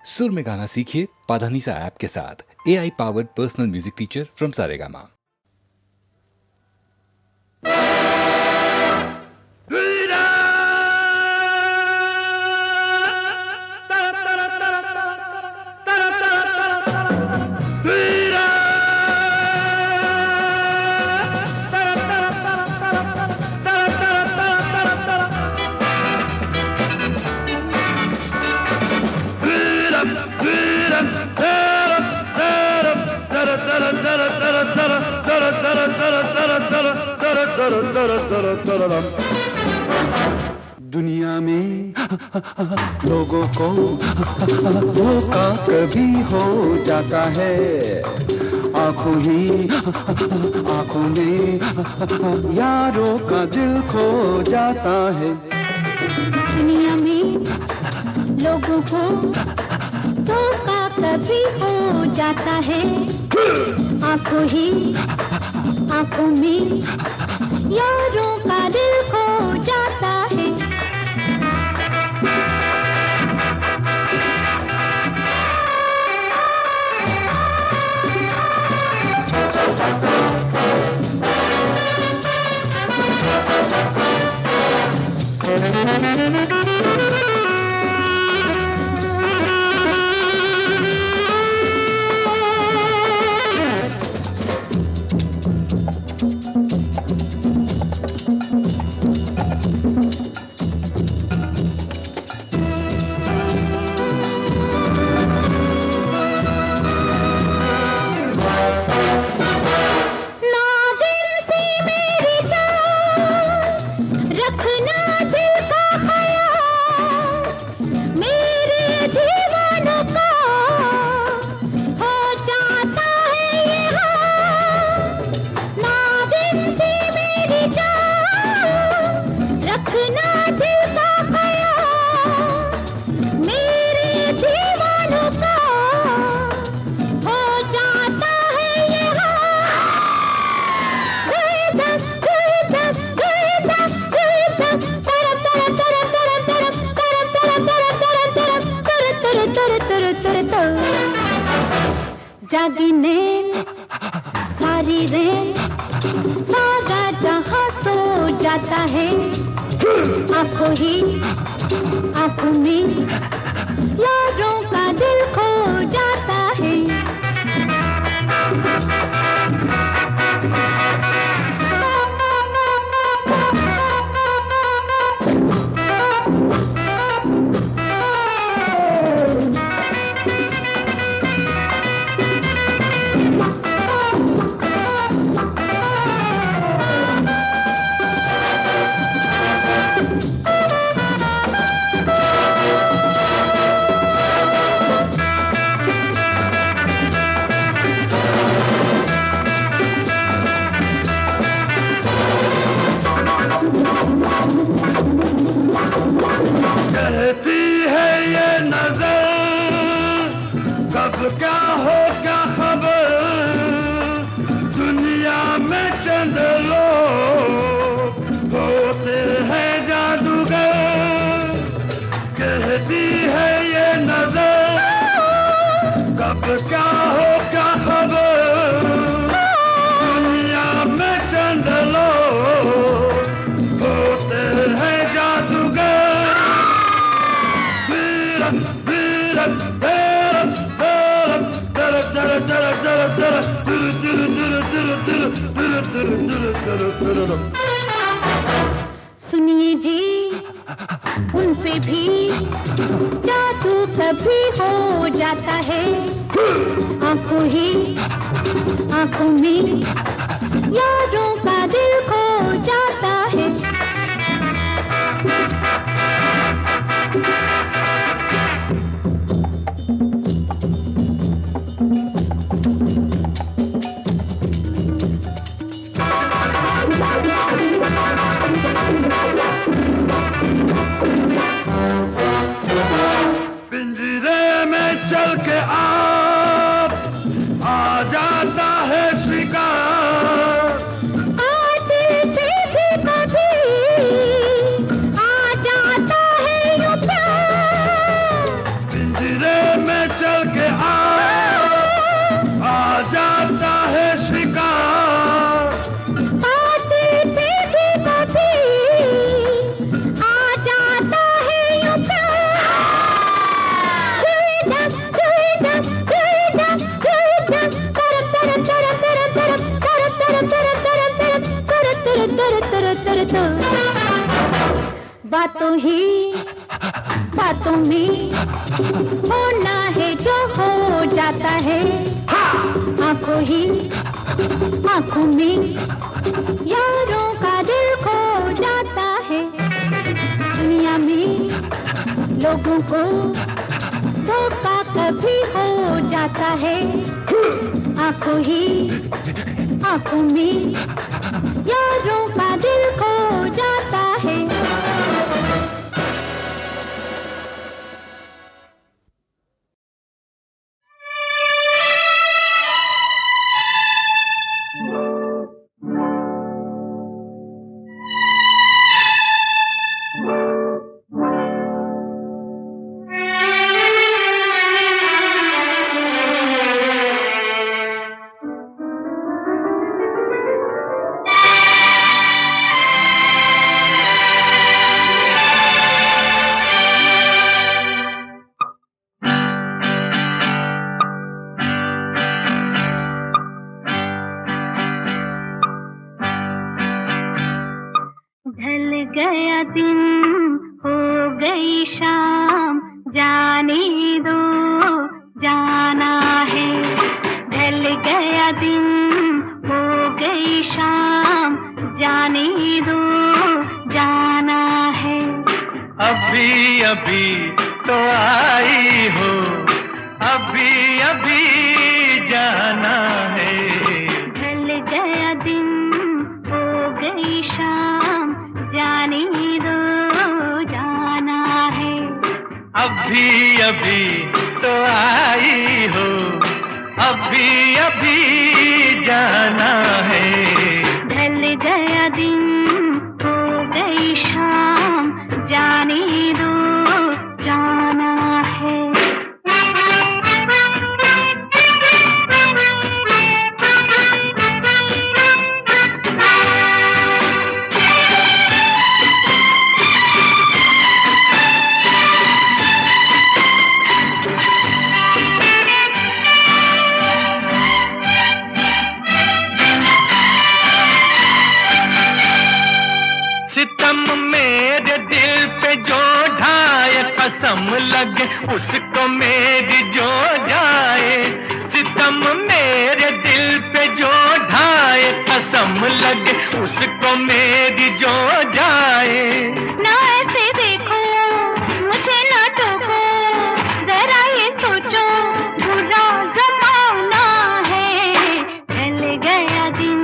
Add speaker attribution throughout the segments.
Speaker 1: सुर में गाना सीखिए पाधानीसा ऐप के साथ। AI powered personal music teacher from Saregama.
Speaker 2: दुनिया में लोगों को धोखा कभी हो जाता है, आंखों में यारों का दिल खो जाता है।
Speaker 3: दुनिया में लोगों को धोखा कभी हो जाता है, आंखों में यारों का दिल खो जाता है। जागी नैन सारी रैन सारा जहां सो जाता है, आंखों में यारों का दिल खो जाता है।
Speaker 2: कहती है ये नजर कब क्या हो क्या खबर, दुनिया में चंद लोग होते हैं जादूगर। कहती है ये नजर कब क्या हो क्या खबर, दुनिया में चंद लोग होते हैं जादूगर।
Speaker 3: सुनिए जी उन पे भी जादू कभी हो जाता है, आंखों में यारों का दिल खो जाता है।
Speaker 2: पिंजरे में चल के आ जाता है शिकार,
Speaker 3: आते से भी कभी आ जाता है यूं प्यार।
Speaker 2: पिंजरे में चल के आ जाता है शिकार।
Speaker 3: आते थे भी कभी आ जाता है यूं प्यार। बातों में होना है जो हो जाता है। आंखों में यारों का दिल खो जाता है। दुनिया में लोगों को धोखा कभी हो जाता है। आंखों में यारों का दिल खो जाता है। गया दिन हो गई शाम, जाने दो जाना है। ढल गया दिन हो गई शाम, जाने दो जाना है।
Speaker 2: अभी अभी तो आई हो, अभी अभी जाना है।
Speaker 3: ढल गया दिन हो गई शाम, जाने दो जाना है।
Speaker 2: अभी अभी तो आई हो, अभी अभी जाना है।
Speaker 3: ढल गया दिन हो गई शाम, जाने दो जाना है।
Speaker 2: सितम मेरे दिल पे जो ढाए, कसम लगे उसको मेरी जो जाए। सितम मेरे दिल पे जो ढाए, कसम लगे उसको मेरी जो जाए।
Speaker 3: ना ऐसे देखो मुझे, ना टोको, जरा ये सोचो बुरा जमाना है। ढल गया दिन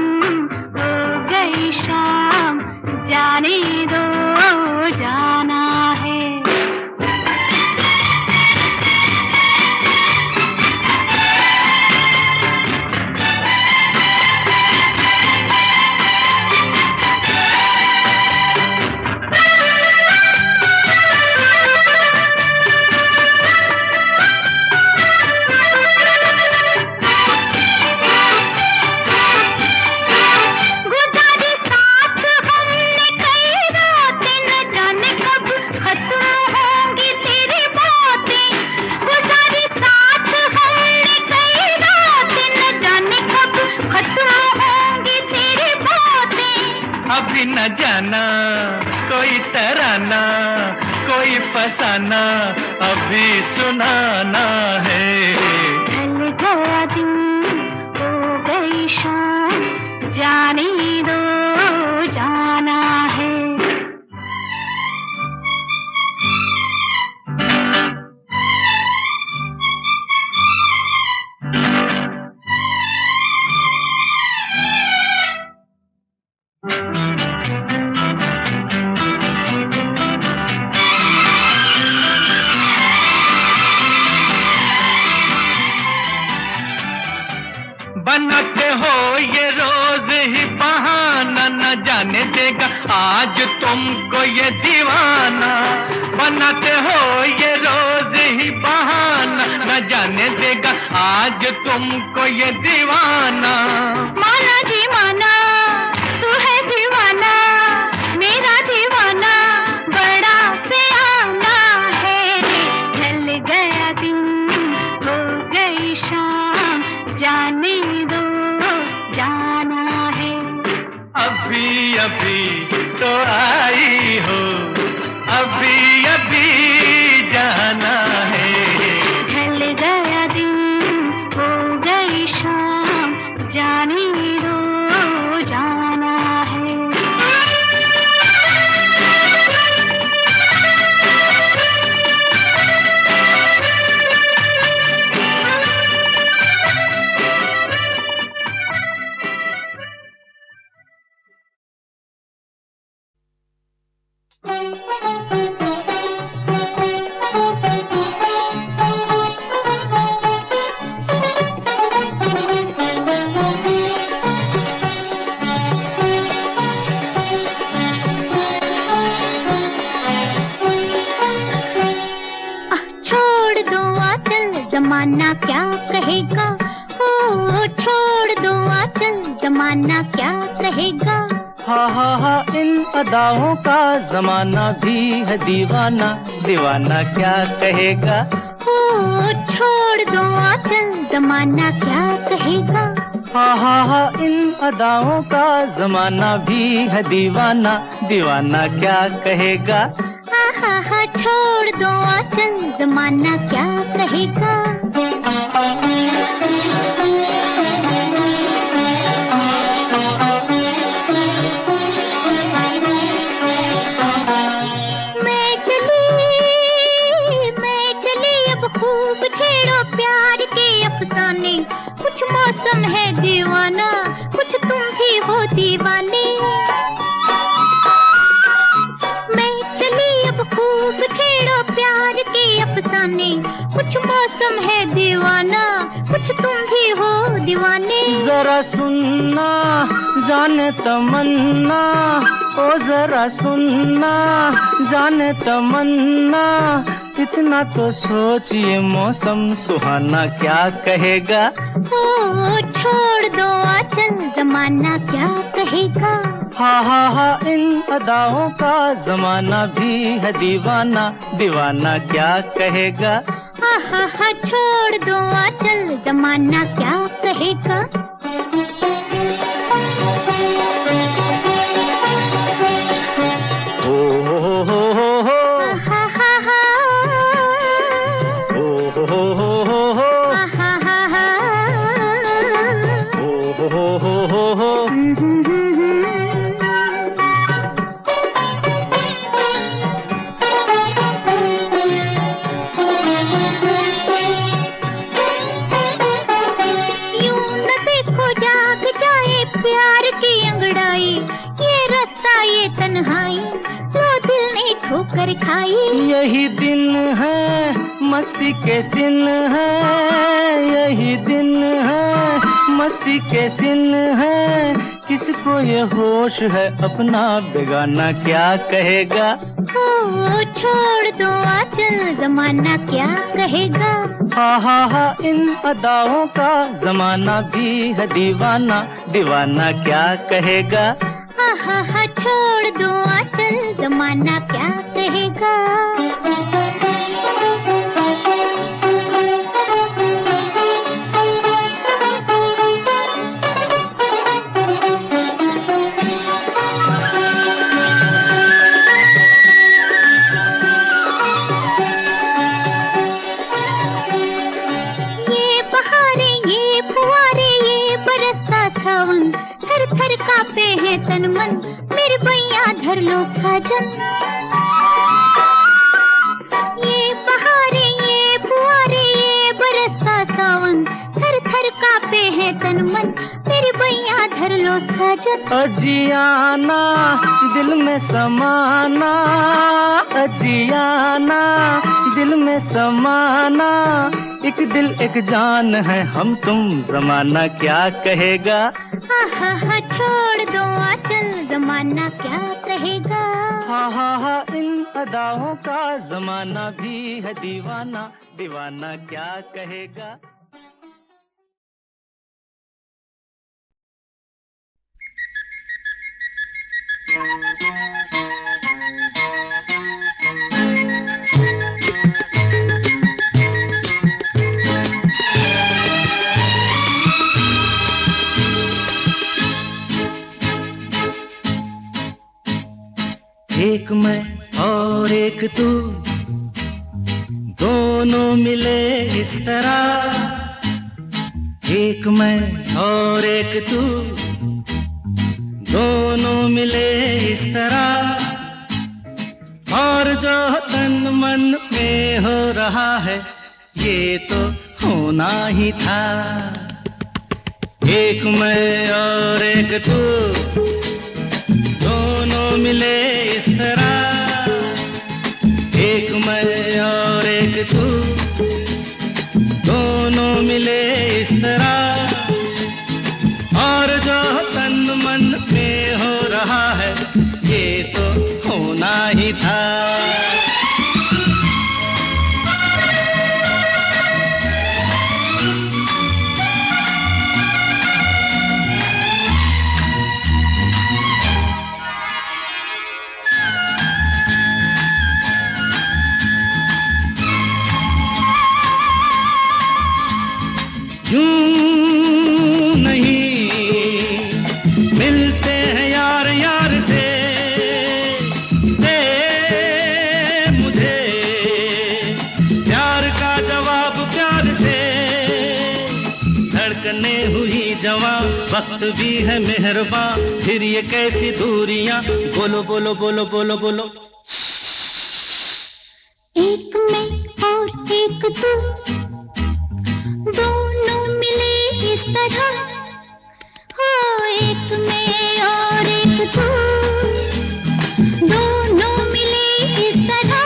Speaker 3: हो गई शाम, जाने दो जाना है।
Speaker 2: अभी न जाना कोई तराना, कोई फसाना, अभी सुनाना है।
Speaker 3: ढल गया दिन हो गई शाम, जाने दो जाना है।
Speaker 2: बनाते हो ये रोज ही बहाना, न जाने देगा आज तुमको ये दीवाना। बनाते हो ये रोज ही बहाना, न न जाने देगा आज तुमको ये दीवाना।
Speaker 3: माना जी माना, तू है दीवाना, मेरा दीवाना बड़ा सियाना है। ढल गया दिन, हो गई शाम, जाने दो जाना है।
Speaker 2: अभी अभी तो आई हो, अभी अभी जाना है।
Speaker 3: ढल गया दिन, हो गई शाम, जाने दो जाना है। छोड़ दो आंचल, जमाना क्या कहेगा। ओ छोड़ दो आंचल, जमाना क्या कहेगा।
Speaker 4: हा इन अदाओं का जमाना भी है दीवाना, दीवाना क्या कहेगा।
Speaker 3: ओ छोड़ दो आंचल, जमाना क्या कहेगा।
Speaker 4: हा इन अदाओं का जमाना भी है दीवाना, दीवाना क्या कहेगा।
Speaker 3: हा छोड़ दो आंचल, जमाना क्या कहेगा। मैं चली अब खूब छेड़ो प्यार के अफसाने। कुछ मौसम है दीवाना, कुछ तुम भी हो दीवाने। खूब छेड़ो प्यार के अफसाने, कुछ मौसम है दीवाना, कुछ तुम भी हो दीवाने।
Speaker 4: जरा सुनना जाने तमन्ना, ओ जरा सुनना जाने तमन्ना, इतना तो सोचिए मौसम सुहाना क्या कहेगा।
Speaker 3: ओ छोड़ दो आंचल, जमाना क्या कहेगा।
Speaker 4: हा इन अदाओं का जमाना भी है दीवाना, दीवाना क्या कहेगा।
Speaker 3: हा छोड़ दो आंचल, जमाना क्या कहेगा। ठोकर खाई।
Speaker 4: यही दिन है मस्ती के सिन है, यही दिन है मस्ती के सिन है, किसको ये होश है अपना बेगाना क्या कहेगा।
Speaker 3: ओ छोड़ दो आंचल, जमाना क्या कहेगा।
Speaker 4: हा इन अदाओं का जमाना भी है दीवाना, दीवाना क्या कहेगा।
Speaker 3: हा छोड़ दो आंचल, जमाना क्या कहेगा। ये बहारें, ये फुवारे, ये बरसता सावन, थर थर कांपे है तन मन, मेरे भैया धर लो साजन। ये बहारें, ये फुवारे, ये बरसता सावन, थर थर कांपे है तन मन, मेरे भैया धर लो साजन।
Speaker 4: अजियाना दिल में समाना, अजियाना दिल में समाना, एक दिल एक जान है हम तुम, जमाना क्या कहेगा।
Speaker 3: आहा छोड़ दो आंचल, जमाना क्या कहेगा।
Speaker 4: हा इन अदाओं का जमाना भी है दीवाना, दीवाना क्या कहेगा। एक मैं और एक तू, दोनों मिले इस तरह। एक मैं और एक तू, दोनों मिले इस तरह। और जो तन मन में हो रहा है, ये तो होना ही था। एक मैं और एक तू, दोनों मिले इस तरह। एक मैं और एक तू, दोनों मिले इस तरह। और जो तन मन में हो रहा है, ये तो होना ही था। यूं नहीं मिलते हैं यार यार से, दे मुझे प्यार का जवाब प्यार से। धड़कने हुई जवां, वक्त भी है मेहरबान, फिर ये कैसी दूरियां। बोलो बोलो बोलो बोलो बोलो।
Speaker 3: एक मैं और एक तू, दोनों मिले इस तरह। हो एक मैं और एक तू, दोनों मिले इस तरह।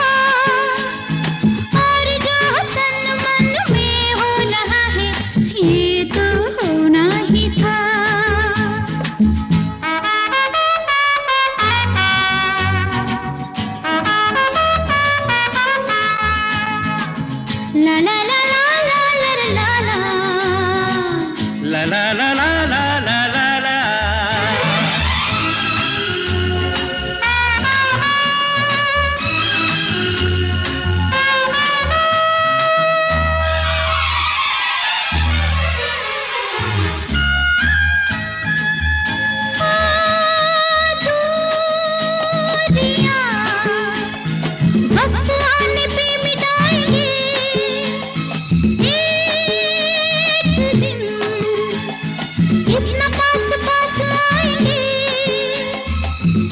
Speaker 3: और जो तन मन में हो रहा है, ये तो होना ही था। ला ला ला
Speaker 4: La la la la la la la la.
Speaker 3: वक्त आने पे मिटाएंगे एक दिन, इतना पास पास आएंगे।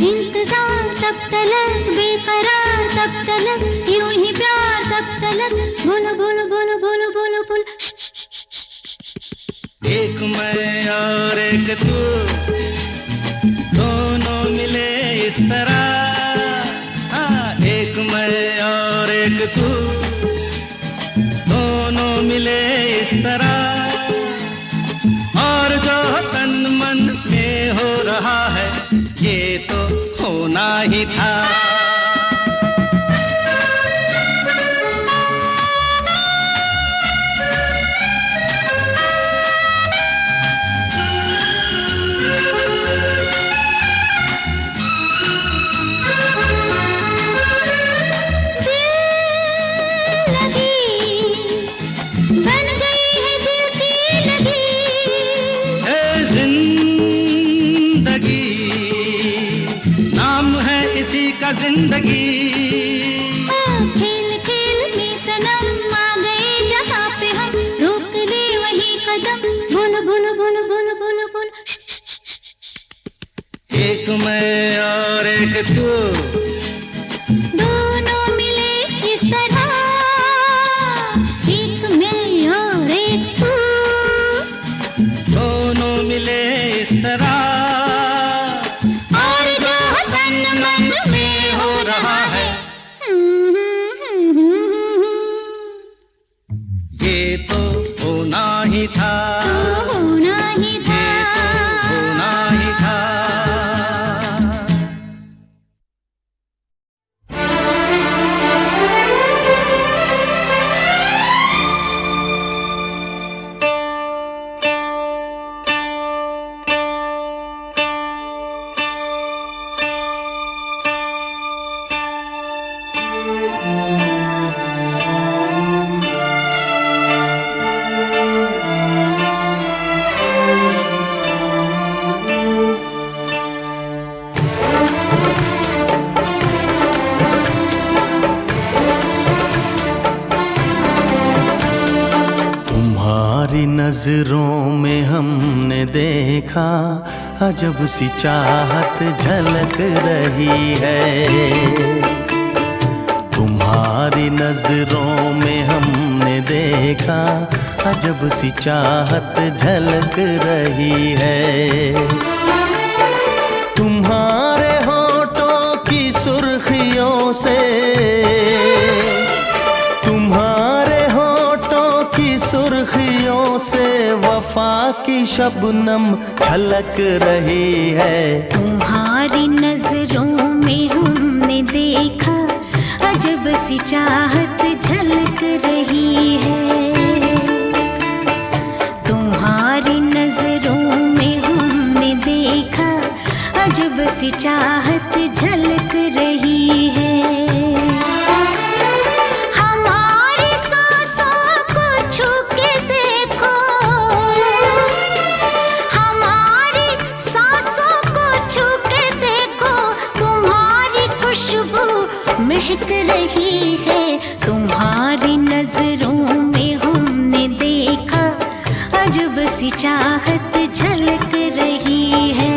Speaker 3: इंतजार तब तलक, बेकरार तब तलक, यूं ही प्यार तब तलक। बोलो बोलो बोलो बोलो बोलो बोलो।
Speaker 4: एक मैं और एक तू, दोनों मिले इस तरह। हाँ, एक मैं और एक तू, दोनों मिले इस तरह। और जो तन मन में हो रहा है, ये तो होना ही था। जिंदगी
Speaker 3: खेल खेल में सनम आ गए जहाँ पे हम, रोक ले वही कदम। बोलो बोलो बोलो बोलो बोलो बोलो।
Speaker 4: एक मैं और एक तू,
Speaker 3: दोनों मिले इस तरह। एक मैं और एक तू,
Speaker 4: दोनों मिले इस तरह।
Speaker 3: और जो तन मन में हो रहा है,
Speaker 4: ये तो होना ही था।
Speaker 3: होना ही था।
Speaker 4: ये तो नजरों में हमने देखा अजब सी चाहत झलक रही है। तुम्हारी नजरों में हमने देखा अजब सी चाहत झलक रही है। तुम्हारे होठों की सुर्खियों से, तुम्हारे होठों की सुर्खियों से वफा की शबनम छलक रही है।
Speaker 3: तुम्हारी नजरों में हमने देखा अजब सी चाहत झलक रही है। तुम्हारी नजरों में हमने देखा अजब सी चाहत झलक रही है। हमारी सांसों को छू के देखो, हमारी सांसों को छू के देखो, तुम्हारी खुशबू महक रही है। तुम्हारी नजरों में हमने देखा अजब सी चाहत झलक रही है।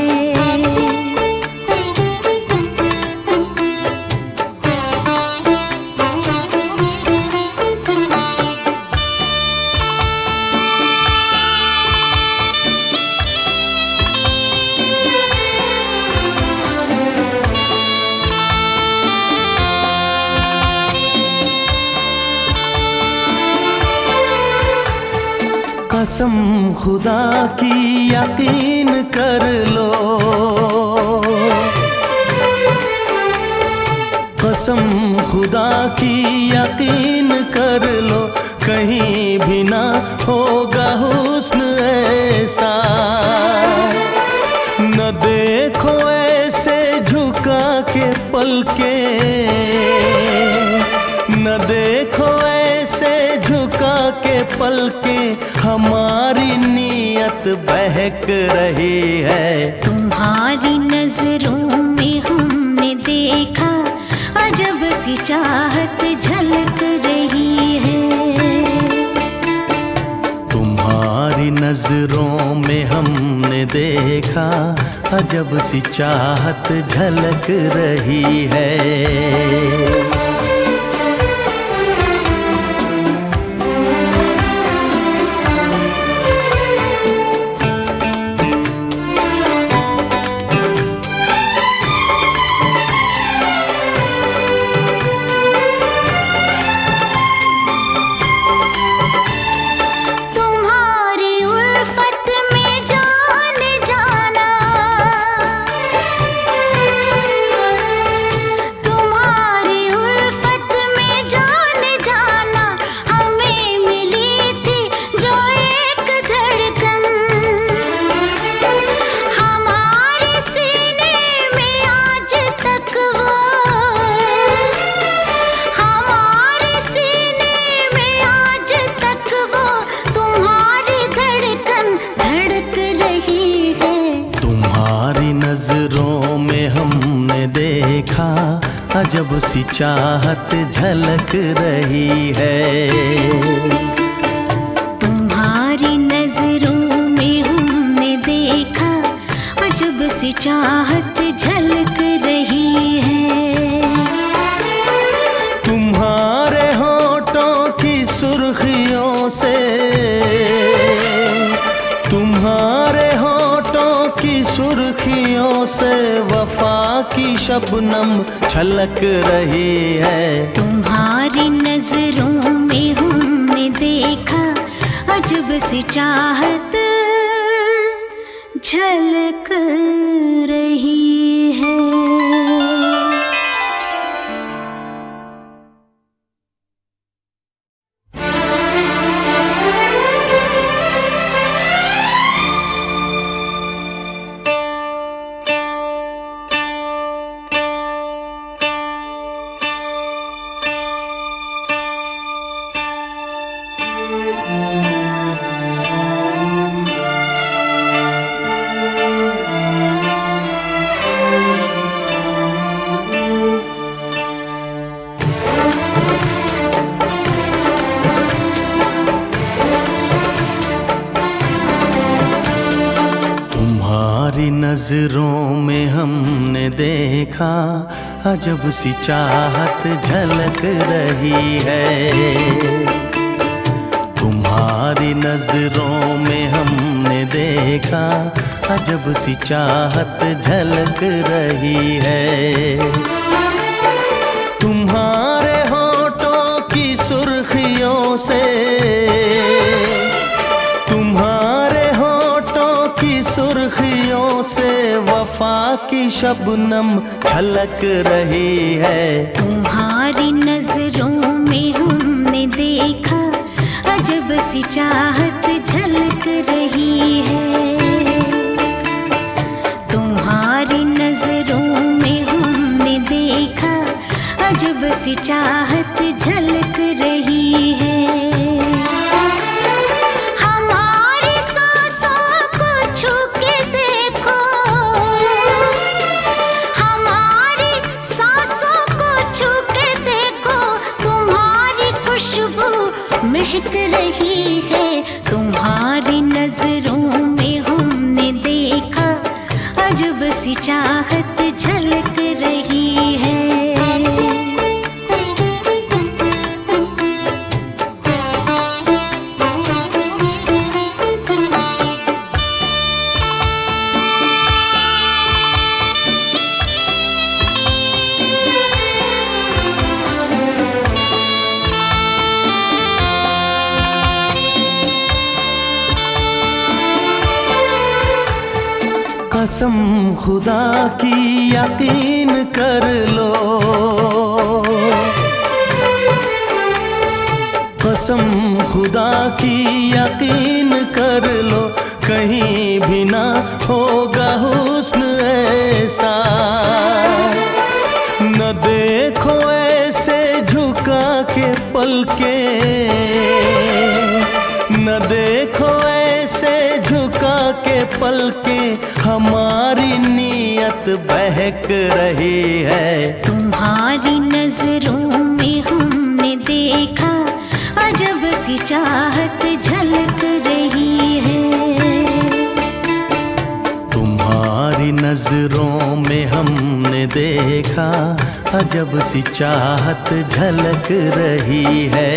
Speaker 4: कसम खुदा की यकीन कर लो, कसम खुदा की यकीन कर लो, कहीं भी ना होगा हुस्न ऐसा। न देखो ऐसे झुका के पलके, न देखो ऐसे झुका के पलके, हमारी नीयत बहक रही है।
Speaker 3: तुम्हारी नजरों में हमने देखा अजब सी चाहत झलक रही है।
Speaker 4: तुम्हारी नजरों में हमने देखा अजब सी चाहत झलक रही है। अजब सी चाहत झलक रही है।
Speaker 3: तुम्हारी नजरों में हमने देखा अजब सी चाहत झलक रही है।
Speaker 4: तुम्हारे होठों की सुर्खियों से, तुम्हारे होठों की सुर्खियों से वफा की शबनम छलक रही है।
Speaker 3: तुम्हारी नजरों में हमने देखा अजब सी चाहत झलक रही है।
Speaker 4: नजरों में हमने देखा अजब सी चाहत झलक रही है। तुम्हारी नजरों में हमने देखा अजब सी चाहत झलक रही है। तुम्हारे होठों की सुर्खियों से, तुम्हारे होठों की सुर्खियों से वफा की शबनम छलक रही है।
Speaker 3: तुम्हारी नजरों में हमने देखा अजब सी चाहत झलक रही है। तुम्हारी नजरों में हमने देखा अजब सी चाहत झलक रही है। हमारी सांसों को छू के देखो, हमारी सांसों को छू के देखो, तुम्हारी खुशबू महक रही है। तुम्हारी नजरों में हमने देखा अजब सी चाहत झलक रही है।
Speaker 4: कसम खुदा की यकीन कर लो, कसम खुदा की यकीन कर लो, कहीं भी ना होगा हुस्न ऐसा। न देखो ऐसे झुका के पलके, न देखो ऐसे झुका के पलके, हमारी नीयत बहक रही है।
Speaker 3: तुम्हारी नजरों में हमने देखा अजब सी चाहत झलक रही है।
Speaker 4: तुम्हारी नजरों में हमने देखा अजब सी चाहत झलक रही है।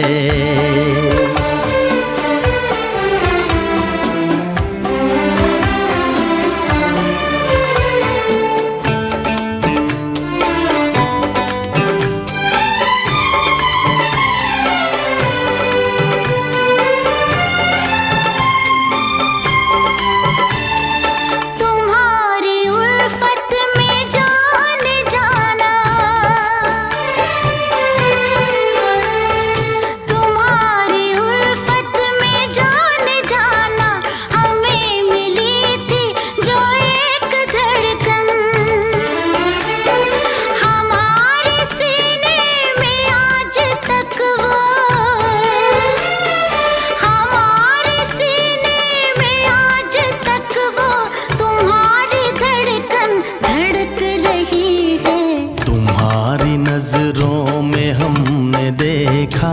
Speaker 4: नजरों में हमने देखा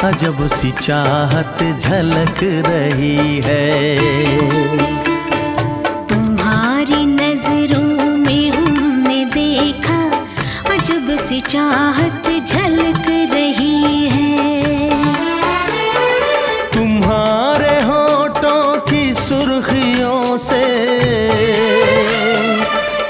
Speaker 4: अजब सी चाहत झलक रही है।
Speaker 3: तुम्हारी नजरों में हमने देखा अजब सी चाहत झलक रही है।
Speaker 4: तुम्हारे होठों की सुर्खियों से,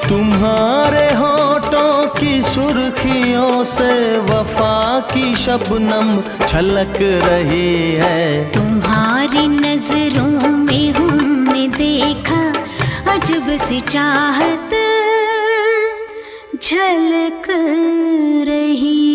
Speaker 4: तुम्हारे होठों की सुर्खियों से वफा की शबनम छलक रही है।
Speaker 3: तुम्हारी नजरों में हमने देखा अजब सी चाहत झलक रही